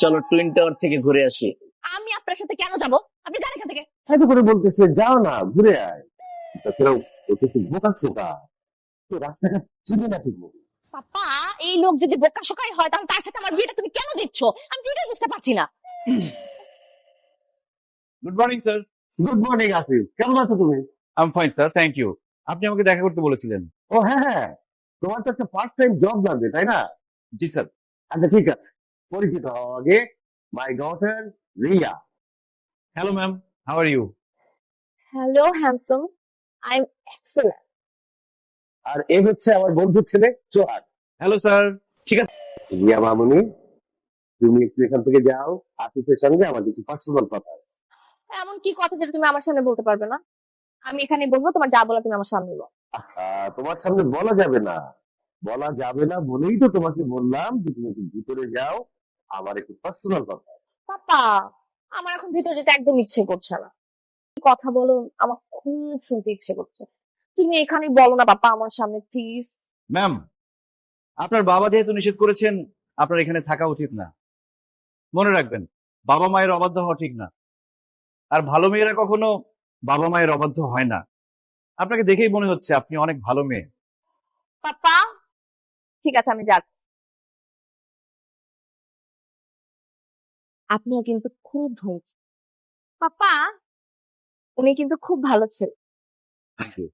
চলো twin tower থেকে ঘুরে আসি। আমি আপনার সাথে কেন যাব? আপনি যান এখান থেকে। এত করে বলতেছে যাও না ঘুরে আয়। তাছাড়াও ও তো একটু বোকা শোকা, তো রাস্তাঘাট চিনি না ঠিক মতো। পাপা, এই লোক যদি বোকা শোকাই হয় তাহলে তার সাথে আমার বিয়েটা তুমি কেন দিচ্ছ? আমি তো এটাই বুঝতে পারছি না। Good morning sir. Good morning Asif, কেমন আছো তুমি? I am fine sir, thank you. আপনি আমাকে দেখা করতে বলেছিলেন। ও হ্যাঁ হ্যাঁ, তোমার তো একটা পার্ট টাইম জব লাগবে তাই না? জি স্যার। আচ্ছা ঠিক আছে, পরিচিত হও আগে। My daughter Riya. Hello ma'am, how are you? Hello handsome, I am excellent. আর এ হচ্ছে আমার বন্ধুর ছেলে সোহাগ। Hello sir. রিয়া মামুনি, তুমি একটু এখান থেকে যাও, আসিফের সঙ্গে আমার কিছু পার্সোনাল কথা আছে। এমন কি কথা যেটা তুমি আমার সামনে বলতে পারবে না? আমি এখানে বলবো, তোমার যা বলা তুমি আমার সামনে বলো। তোমার সামনে বলা যাবে না, বলা যাবে না বলেই তো তোমাকে বললাম যে তুমি একটু ভিতরে যাও, আমার একটু পার্সোনাল কথা আছে। পাপা, আমার এখন ভিতরে যেতে একদম ইচ্ছে করছে না। কি কথা বলো, আমার খুব শুনতে ইচ্ছে করছে। তুমি এখানে বলো না পাপা আমার সামনে, প্লিজ। ম্যাম, আপনার বাবা যেহেতু নিষেধ করেছেন, আপনার এখানে থাকা উচিত না। মনে রাখবেন, বাবা মায়ের অবাধ্য হওয়া ঠিক না। আর ভালো মেয়েরা কখনো বাবা মায়ের অবাধ্য হয় না। আপনাকে দেখেই মনে হচ্ছে আপনি অনেক ভালো মেয়ে। পাপা, ঠিক আছে আমি যাচ্ছি। আপনিও কিন্তু খুব ধৈর্য। পাপা, উনি কিন্তু খুব ভালো ছেলে। Thank you.